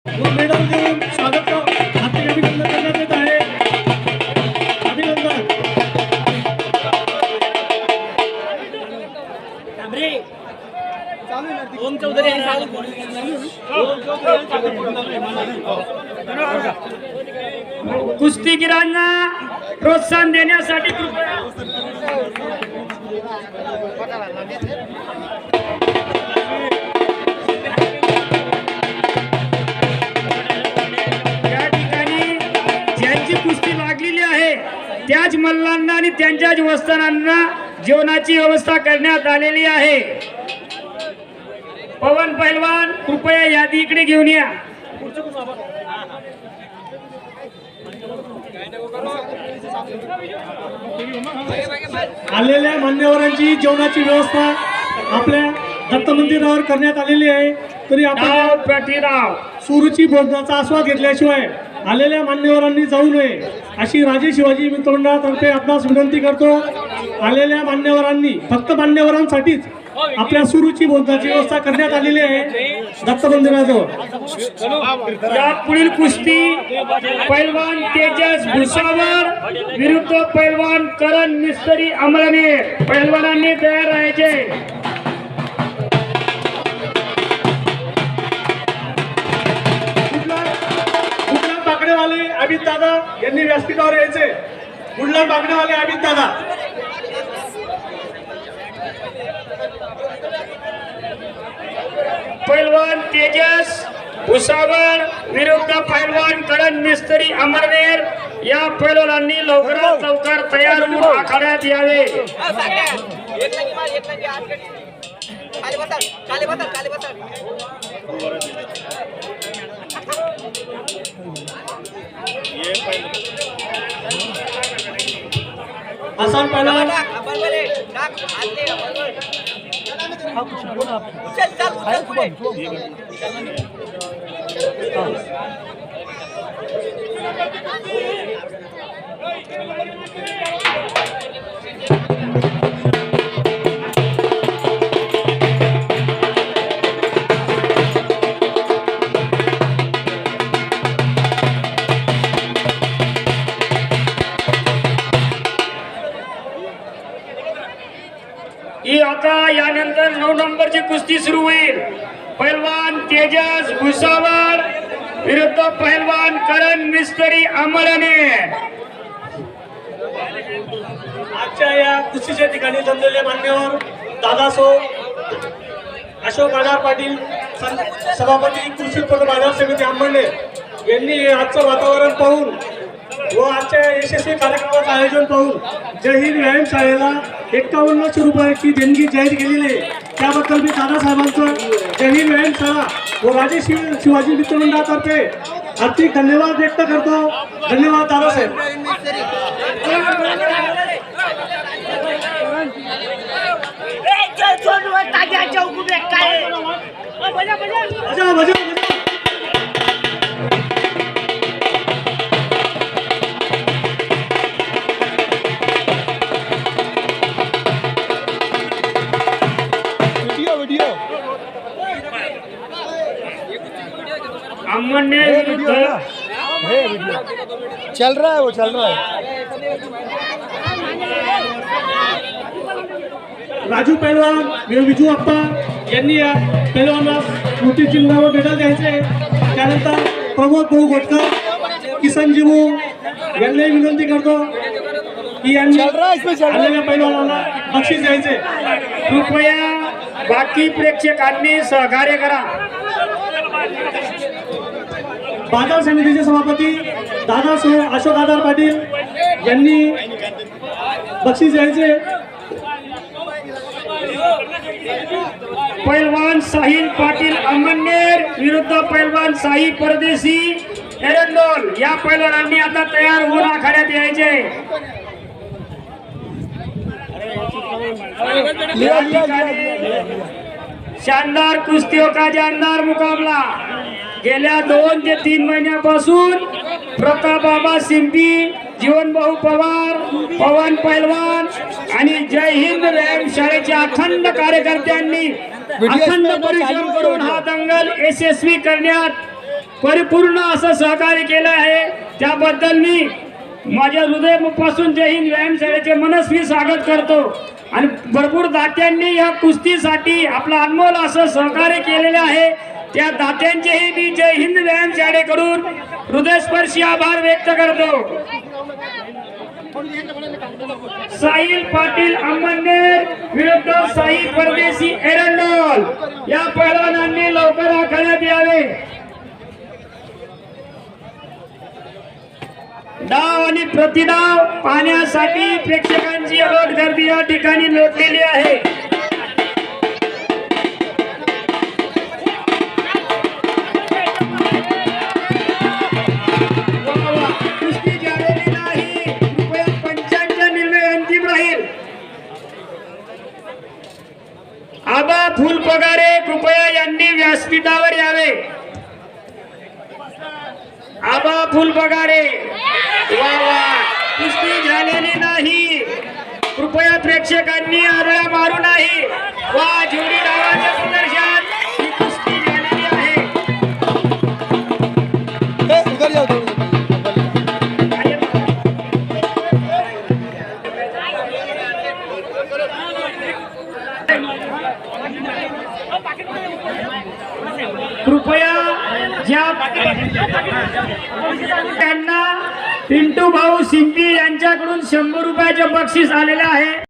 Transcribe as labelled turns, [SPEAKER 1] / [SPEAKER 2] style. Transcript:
[SPEAKER 1] Medal देऊन स्वागत हार्दिक अभिनंदन करण्यात येत आहे. अभिनंदन.
[SPEAKER 2] ओम चौधरी कुस्तीगिरांना प्रोत्साहन देण्यासाठी कृपया या ठिकाणी ज्यांची कुस्ती लागलेली आहे त्याच मल्लांना आणि त्यांच्याच वस्तानांना जेवणाची व्यवस्था करण्यात आलेली आहे. पवन पैलवान कृपया यादी इकडे घेऊन या.
[SPEAKER 1] आलेल्या मान्यवरांची जेवणाची व्यवस्था आपल्या दत्त मंदिरावर करण्यात आलेली आहे. तरी आपण
[SPEAKER 2] प्रतिराव
[SPEAKER 1] सुरुची भोजनाचा आस्वाद घेतल्याशिवाय आलेल्या मान्यवरांनी जाऊ नये अशी राजे शिवाजी मित्रमंडळातर्फे आपणास विनंती करतो. आलेल्या मान्यवरांनी फक्त मान्यवरांसाठीच आपल्या सुरुची भोजनाची व्यवस्था करण्यात आलेली आहे दत्त मंदिराजवळ.
[SPEAKER 2] या पुढील कुस्ती पैलवान तेजस भुसावळ विरुद्ध पैलवान करण मिस्त्री अमराने. पैलवानांनी तयार राहायचे.
[SPEAKER 1] गुडला बागडेवाले अमित दादा यांनी व्यासपीठावर यायचे. गुडला बागडेवाले अमित दादा.
[SPEAKER 2] पैलवान तेजस भुसावळ विरुद्ध पैलवान करण मिस्त्री अमरनेर. या पैलवानांनी लवकरात लवकर तयार होऊन आखाड्यात यावे.
[SPEAKER 1] हसन पैलवान
[SPEAKER 2] ही आता यानंतर 9 नंबरची कुस्ती सुरू होईल. पैलवान तेजस भुसावळ विरुद्ध पैलवान करण मिस्त्री अमराने.
[SPEAKER 1] आजच्या या कुस्तीच्या ठिकाणी जमलेले मान्यवर दादासो अशोक आधार पाटील सभापती कृषी उत्पन्न बाजार समिती अंबरनेर यांनी आजचं वातावरण पाहून व आजच्या यशस्वी कार्यक्रमाचं आयोजन पाहून जय हिंद व्यायामशाळेला 5100 रुपयाची देणगी जाहीर केलेली आहे. त्याबद्दल मी दादासाहेबांचं जय हिंद व्यायामशाळा व राजे शिवाजी मित्र मंडळातर्फे आर्थिक धन्यवाद व्यक्त करतो. धन्यवाद दादासाहेब. बजाव, बजाव, बजाव.
[SPEAKER 2] अमरनेर विरुद्ध
[SPEAKER 3] चल रहा है, वो चल रहा है.
[SPEAKER 1] राजू पैलवान विजू अप्पा यांनी या पैलवानास स्मृती चिन्हावर मेडल द्यायचे. त्यानंतर प्रमोद भाऊ घोटकर किसन जीवू यांनाही विनंती करतो की यांनी आलेल्या पैलवानाला बक्षीस द्यायचे.
[SPEAKER 2] कृपया बाकी प्रेक्षकांनी सहकार्य करा.
[SPEAKER 1] बाजार समितीचे सभापती दादा अशोक आधार पाटील यांनी बक्षीस द्यायचे.
[SPEAKER 2] पैलवान साहिल पाटील अमरनेर विरुद्ध पैलवान साई परदेशी एरंडोल. या पैलवानांनी आता तयार होऊन आखाड्यात यायचे. या ठिकाणी शानदार कुस्तियों का जानदार मुकाबला. गेल्या 2 ते 3 महिन्यापासून प्रताप बाबा सिंपी, जीवन भाऊ पवार, पवन पैलवान आणि जय हिंद व्यायामशाळेच्या अखंड कार्यकर्त्यांनी अखंड परिश्रम करून हा दंगल यशस्वी करण्यात परिपूर्ण असं सहकार्य केलं आहे, त्याबद्दल मी माझ्या हृदयापासून जय हिंद व्यायामशाळेचे मनस्वी स्वागत करतो. आणि भरपूर दात्यांनी या कुस्तीसाठी आपलं अनमोल असं सहकार्य केलेलं आहे, त्या दात्यांचेही मी जय हिंद व्यायामशाळेकडून हृदयस्पर्शी आभार व्यक्त करतो. साहिल पाटील अंमळनेर विरुद्ध साई परदेशी एरंडोल या पैलवानांनी लवकर आखाड्यात यावे. डाव आणि प्रतिडाव पाहण्यासाठी प्रेक्षकांची अलोट गर्दी या ठिकाणी लोटलेली आहे. कुस्ती झालेली नाही, कृपया पंचांचा निर्णय अंतिम राहील. आबा फुलपगारे कृपया यांनी व्यासपीठावर यावे. आबा फुलपगारे, वा वा, कुस्ती झालेली नाही, कृपया प्रेक्षकांनी आरळा मारू नाही. वा, जोडी डावाच्या प्रदर्शन, ही कुस्ती झालेली आहे. कृपया ज्या त्यांना पिंटू भाऊ सिंपी यांच्याकडून 100 रुपयाचे बक्षीस आलेले आहे.